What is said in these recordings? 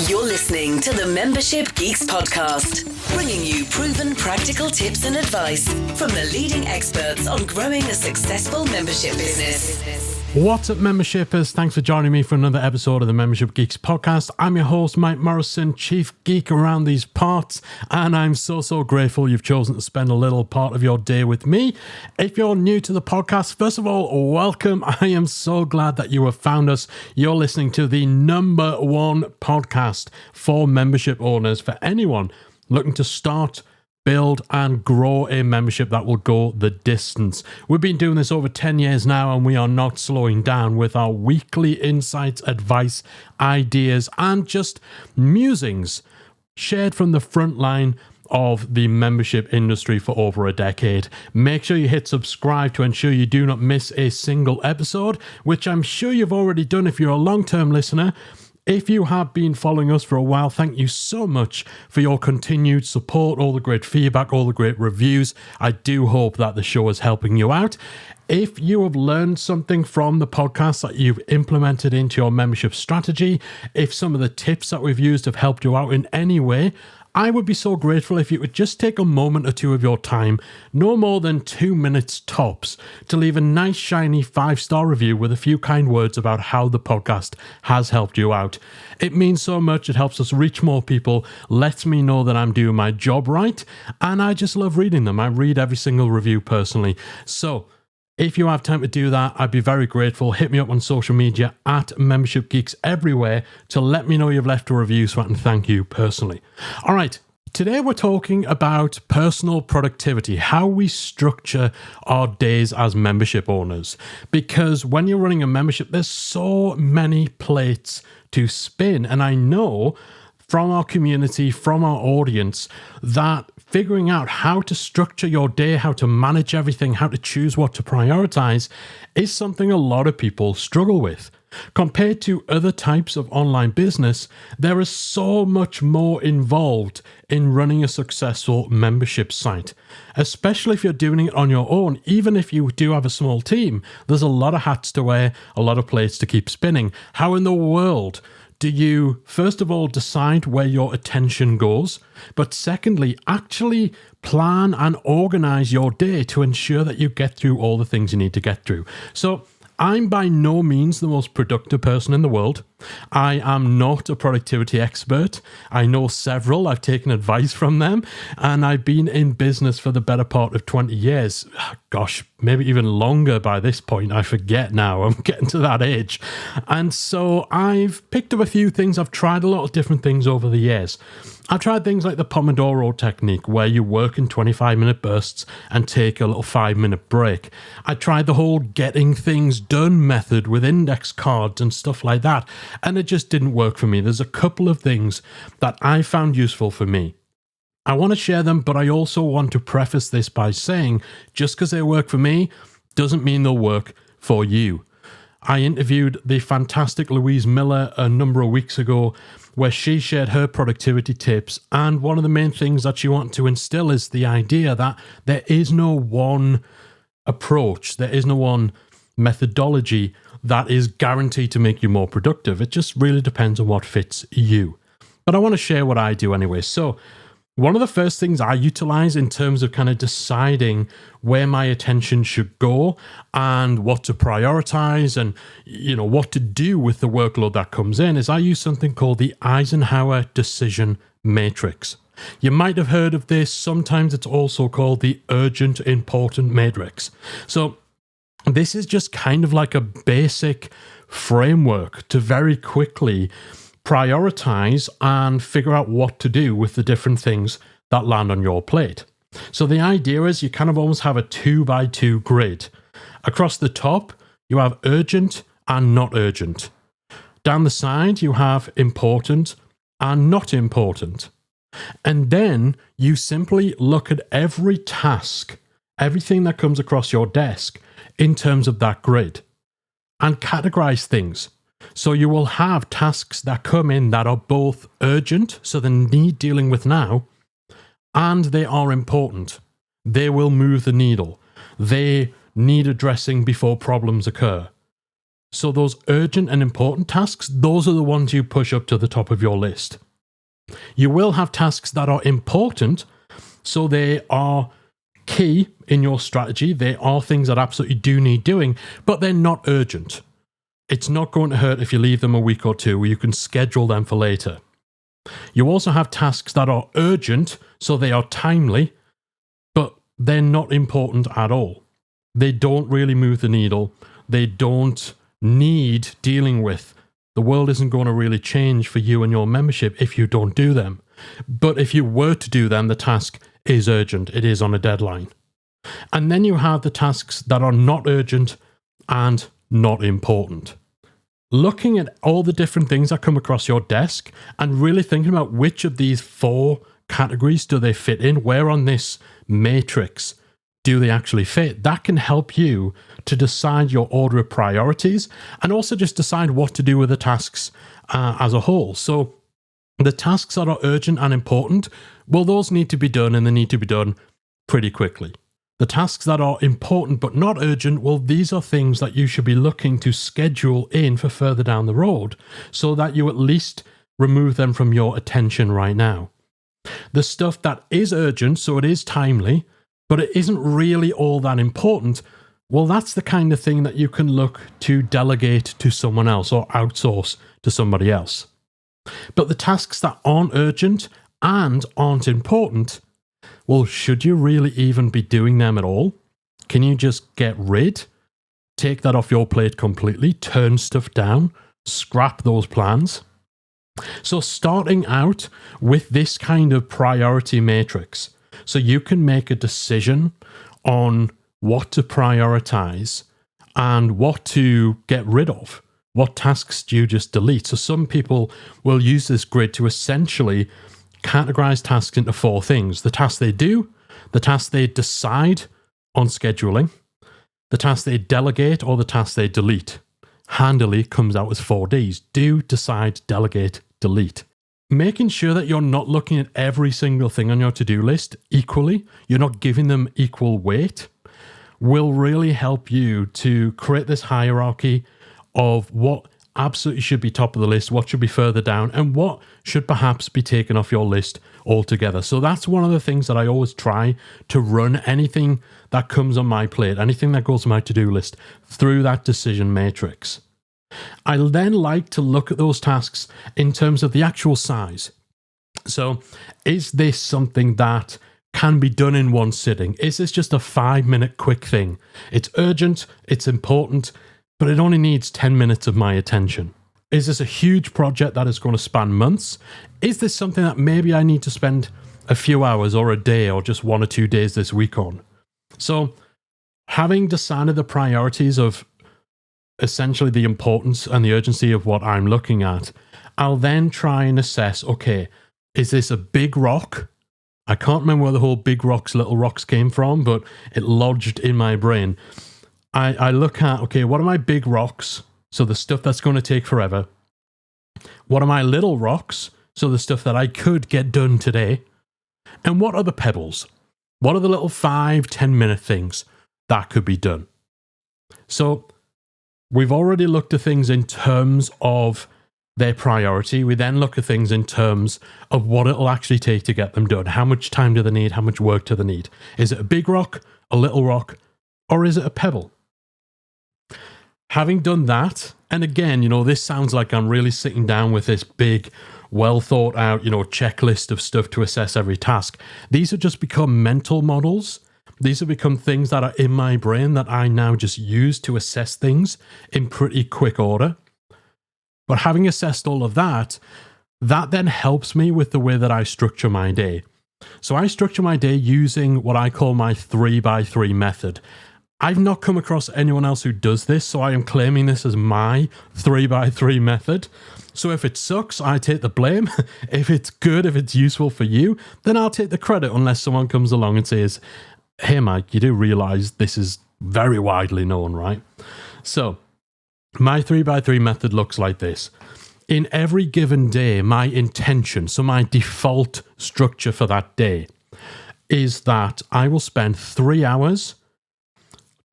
You're listening to the Membership Geeks podcast, bringing you proven practical tips and advice from the leading experts on growing a successful membership business. What's up, membershippers? Thanks for joining me for another episode of the Membership Geeks podcast. I'm your host, Mike Morrison, chief geek around these parts, and I'm so grateful you've chosen to spend a little part of your day with me. If you're new to the podcast, first of all, welcome. I am so glad that you have found us. You're listening to the number one podcast for membership owners, for anyone looking to start, build and grow a membership that will go the distance. We've been doing this over 10 years now, and we are not slowing down with our weekly insights, advice, ideas, and just musings shared from the front line of the membership industry for over a decade. Make sure you hit subscribe to ensure you do not miss a single episode, which I'm sure you've already done if you're a long-term listener. If you have been following us for a while, thank you so much for your continued support, all the great feedback, all the great reviews. I do hope that the show is helping you out. If you have learned something from the podcast that you've implemented into your membership strategy, if some of the tips that we've used have helped you out in any way, I would be so grateful if you would just take a moment or two of your time, no more than 2 minutes tops, to leave a nice shiny 5-star review with a few kind words about how the podcast has helped you out. It means so much. It helps us reach more people, lets me know that I'm doing my job right, and I just love reading them. I read every single review personally. So if you have time to do that, I'd be very grateful. Hit me up on social media at Membership Geeks everywhere to let me know you've left a review so I can thank you personally. All right, today we're talking about personal productivity, how we structure our days as membership owners. Because when you're running a membership, there's so many plates to spin. And I know from our community, from our audience, that figuring out how to structure your day, how to manage everything, how to choose what to prioritize is something a lot of people struggle with. Compared to other types of online business, there is so much more involved in running a successful membership site. Especially if you're doing it on your own, even if you do have a small team, there's a lot of hats to wear, a lot of plates to keep spinning. How in the world do you, first of all, decide where your attention goes, but secondly, actually plan and organize your day to ensure that you get through all the things you need to get through? So I'm by no means the most productive person in the world. I am not a productivity expert. I know several. I've taken advice from them, and I've been in business for the better part of 20 years. Gosh, maybe even longer by this point. I forget now. I'm getting to that age. And so I've picked up a few things. I've tried a lot of different things over the years. I've tried things like the Pomodoro technique, where you work in 25-minute bursts and take a little 5-minute break. I tried the whole getting things done method with index cards and stuff like that, and it just didn't work for me. There's a couple of things that I found useful for me. I want to share them, but I also want to preface this by saying, just because they work for me doesn't mean they'll work for you. I interviewed the fantastic Louise Miller a number of weeks ago, where she shared her productivity tips, and one of the main things that she wanted to instill is the idea that there is no one approach, there is no one methodology that is guaranteed to make you more productive. It just really depends on what fits you. But I want to share what I do anyway. So one of the first things I utilize in terms of kind of deciding where my attention should go and what to prioritize and, what to do with the workload that comes in is I use something called the Eisenhower decision matrix. You might have heard of this. Sometimes it's also called the urgent important matrix. So this is just kind of like a basic framework to very quickly prioritize and figure out what to do with the different things that land on your plate. So the idea is you kind of almost have a 2x2 grid. Across the top, you have urgent and not urgent. Down the side, you have important and not important. And then you simply look at every task, everything that comes across your desk in terms of that grid, and categorize things. So you will have tasks that come in that are both urgent, so they need dealing with now, and they are important. They will move the needle. They need addressing before problems occur. So those urgent and important tasks, those are the ones you push up to the top of your list. You will have tasks that are important, so they are key in your strategy. They are things that absolutely do need doing, but they're not urgent. It's not going to hurt if you leave them a week or two, where you can schedule them for later. You also have tasks that are urgent, so they are timely, but they're not important at all. They don't really move the needle. They don't need dealing with. The world isn't going to really change for you and your membership if you don't do them. But if you were to do them, the task is urgent. It is on a deadline. And then you have the tasks that are not urgent and not important. Looking at all the different things that come across your desk and really thinking about which of these 4 categories do they fit in, where on this matrix do they actually fit, that can help you to decide your order of priorities and also just decide what to do with the tasks as a whole. So the tasks that are urgent and important, well, those need to be done, and they need to be done pretty quickly. The tasks that are important but not urgent, well, these are things that you should be looking to schedule in for further down the road so that you at least remove them from your attention right now. The stuff that is urgent, so it is timely, but it isn't really all that important, well, that's the kind of thing that you can look to delegate to someone else or outsource to somebody else. But the tasks that aren't urgent and aren't important, well, should you really even be doing them at all? Can you just get rid? Take that off your plate completely, turn stuff down, scrap those plans? So starting out with this kind of priority matrix, so you can make a decision on what to prioritize and what to get rid of. What tasks do you just delete? So some people will use this grid to essentially categorize tasks into 4 things. The tasks they do, the tasks they decide on scheduling, the tasks they delegate, or the tasks they delete. Handily comes out as 4 Ds. Do, decide, delegate, delete. Making sure that you're not looking at every single thing on your to-do list equally, you're not giving them equal weight, will really help you to create this hierarchy of what absolutely should be top of the list, what should be further down, and what should perhaps be taken off your list altogether. So that's one of the things that I always try to run anything that comes on my plate, anything that goes on my to-do list, through that decision matrix. I then like to look at those tasks in terms of the actual size. So is this something that can be done in one sitting? Is this just a 5-minute quick thing? It's urgent, it's important, but it only needs 10 minutes of my attention. Is this a huge project that is going to span months? Is this something that maybe I need to spend a few hours or a day or just 1 or 2 days this week on? So having decided the priorities of essentially the importance and the urgency of what I'm looking at, I'll then try and assess, okay, is this a big rock? I can't remember where the whole big rocks, little rocks came from, but it lodged in my brain. I look at, okay, what are my big rocks? So the stuff that's going to take forever. What are my little rocks? So the stuff that I could get done today. And what are the pebbles? What are the little 5-10 minute things that could be done? So we've already looked at things in terms of their priority. We then look at things in terms of what it'll actually take to get them done. How much time do they need? How much work do they need? Is it a big rock, a little rock, or is it a pebble? Having done that, and again, this sounds like I'm really sitting down with this big, well thought out, checklist of stuff to assess every task. These have just become mental models. These have become things that are in my brain that I now just use to assess things in pretty quick order. But having assessed all of that, that then helps me with the way that I structure my day. So I structure my day using what I call my 3x3 method. I've not come across anyone else who does this, so I am claiming this as my 3x3 method. So if it sucks, I take the blame. If it's good, if it's useful for you, then I'll take the credit unless someone comes along and says, hey, Mike, you do realize this is very widely known, right? So my 3x3 method looks like this. In every given day, my intention, so my default structure for that day, is that I will spend 3 hours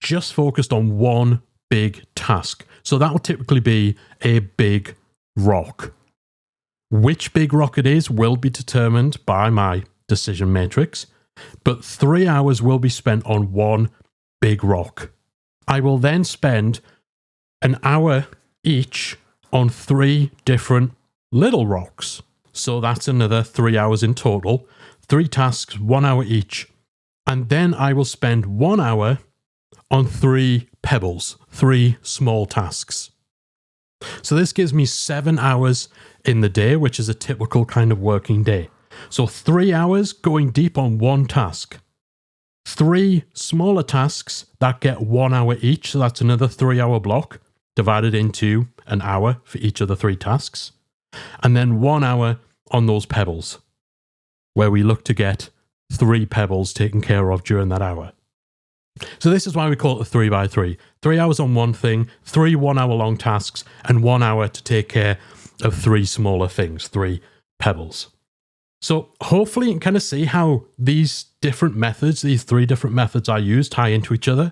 just focused on one big task. So that will typically be a big rock. Which big rock it is will be determined by my decision matrix, but 3 hours will be spent on one big rock. I will then spend an hour each on 3 different little rocks. So that's another 3 hours in total. 3 tasks, 1 hour each. And then I will spend 1 hour on 3 pebbles, 3 small tasks. So this gives me 7 hours in the day, which is a typical kind of working day. So 3 hours going deep on one task. 3 smaller tasks that get 1 hour each. So that's another 3 hour block divided into an hour for each of the 3 tasks. And then 1 hour on those pebbles, where we look to get 3 pebbles taken care of during that hour. So this is why we call it the 3x3. 3 hours on one thing, 3 1 hour long tasks, and 1 hour to take care of 3 smaller things, 3 pebbles. So hopefully you can kind of see how these different methods, these 3 different methods I use, tie into each other.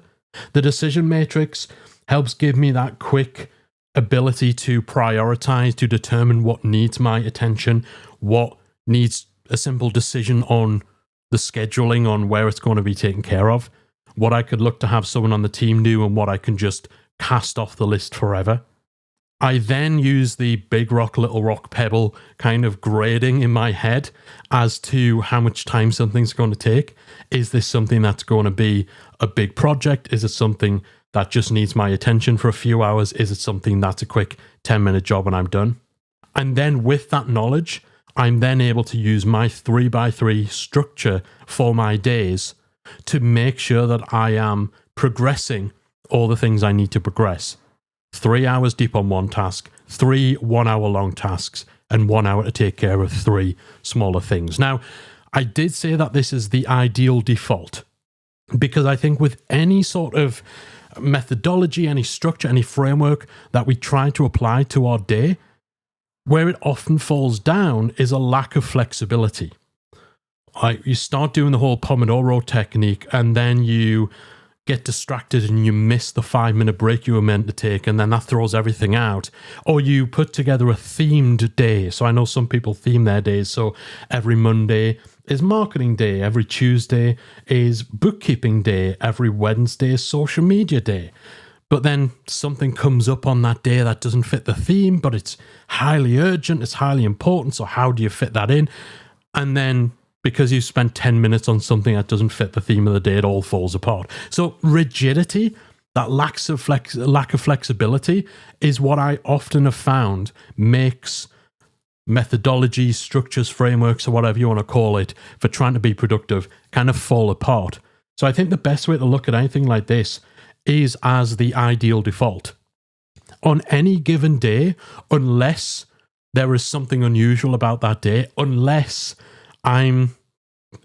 The decision matrix helps give me that quick ability to prioritize, to determine what needs my attention, what needs a simple decision on the scheduling, on where it's going to be taken care of, what I could look to have someone on the team do, and what I can just cast off the list forever. I then use the big rock, little rock, pebble kind of grading in my head as to how much time something's going to take. Is this something that's going to be a big project? Is it something that just needs my attention for a few hours? Is it something that's a quick 10-minute job and I'm done? And then with that knowledge, I'm then able to use my 3x3 structure for my days to make sure that I am progressing all the things I need to progress. 3 hours deep on one task, 3 1 hour long tasks, and 1 hour to take care of 3 smaller things. Now, I did say that this is the ideal default, because I think with any sort of methodology, any structure, any framework that we try to apply to our day, where it often falls down is a lack of flexibility. You start doing the whole Pomodoro technique, and then you get distracted and you miss the 5-minute break you were meant to take, and then that throws everything out. Or you put together a themed day. So I know some people theme their days. So every Monday is marketing day, every Tuesday is bookkeeping day, every Wednesday is social media day. But then something comes up on that day that doesn't fit the theme, but it's highly urgent, it's highly important. So how do you fit that in? And then because you spent 10 minutes on something that doesn't fit the theme of the day, it all falls apart. So rigidity, that lack of flexibility, is what I often have found makes methodologies, structures, frameworks, or whatever you want to call it, for trying to be productive kind of fall apart. So I think the best way to look at anything like this is as the ideal default. On any given day, unless there is something unusual about that day, unless I'm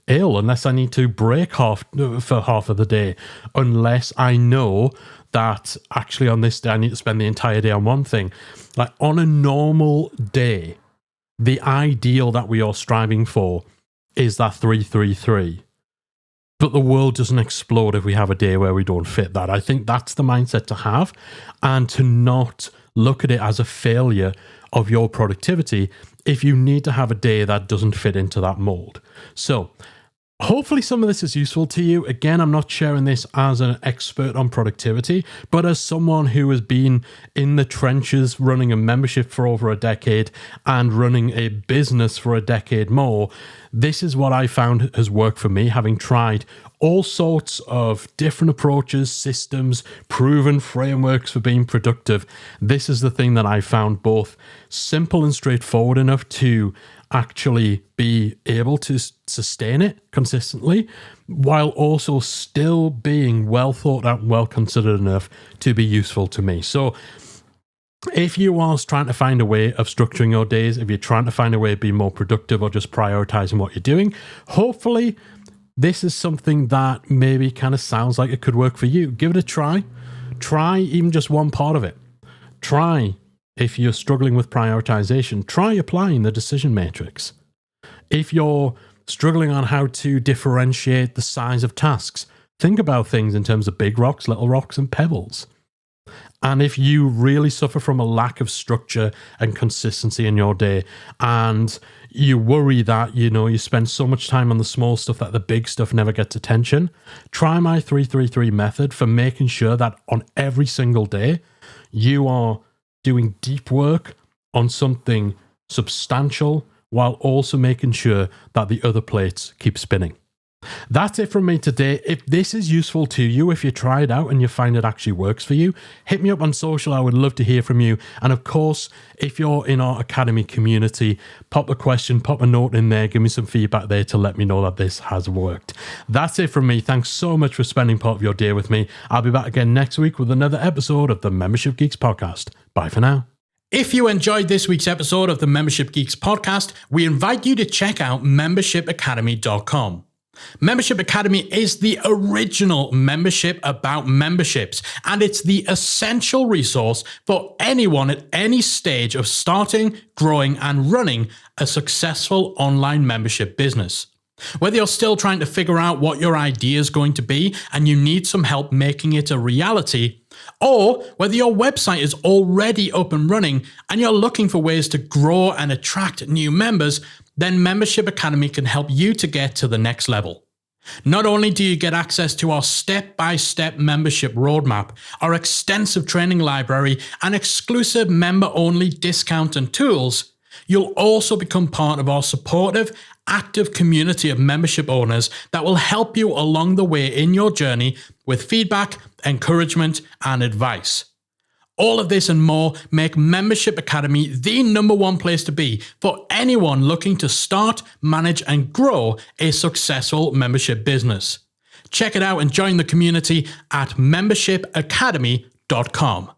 ill, unless I need to break for half of the day, unless I know that actually on this day I need to spend the entire day on one thing. Like on a normal day, the ideal that we are striving for is that 3-3-3. But the world doesn't explode if we have a day where we don't fit that. I think that's the mindset to have, and to not look at it as a failure of your productivity if you need to have a day that doesn't fit into that mold. So hopefully some of this is useful to you. Again, I'm not sharing this as an expert on productivity, but as someone who has been in the trenches running a membership for over a decade and running a business for a decade more, this is what I found has worked for me, having tried all sorts of different approaches, systems, proven frameworks for being productive. This is the thing that I found both simple and straightforward enough to actually be able to sustain it consistently, while also still being well thought out and well considered enough to be useful to me. So if you are trying to find a way of structuring your days, if you're trying to find a way to be more productive or just prioritizing what you're doing, hopefully this is something that maybe kind of sounds like it could work for you. Give it a try. Try even just one part of it. Try, if you're struggling with prioritization, try applying the decision matrix. If you're struggling on how to differentiate the size of tasks, think about things in terms of big rocks, little rocks, and pebbles. And if you really suffer from a lack of structure and consistency in your day, and you worry that, you spend so much time on the small stuff that the big stuff never gets attention, try my 333 method for making sure that on every single day, you are doing deep work on something substantial while also making sure that the other plates keep spinning. That's it from me today. If this is useful to you, if you try it out and you find it actually works for you, hit me up on social. I would love to hear from you. And of course, if you're in our Academy community, pop a question, pop a note in there, give me some feedback there to let me know that this has worked. That's it from me. Thanks so much for spending part of your day with me. I'll be back again next week with another episode of the Membership Geeks podcast. Bye for now. If you enjoyed this week's episode of the Membership Geeks podcast, we invite you to check out membershipacademy.com. Membership Academy is the original membership about memberships, and it's the essential resource for anyone at any stage of starting, growing, and running a successful online membership business. Whether you're still trying to figure out what your idea is going to be and you need some help making it a reality, or whether your website is already up and running and you're looking for ways to grow and attract new members, then Membership Academy can help you to get to the next level. Not only do you get access to our step-by-step membership roadmap, our extensive training library, and exclusive member-only discount and tools, you'll also become part of our supportive, active community of membership owners that will help you along the way in your journey with feedback, encouragement, and advice. All of this and more make Membership Academy the #1 place to be for anyone looking to start, manage, and grow a successful membership business. Check it out and join the community at membershipacademy.com.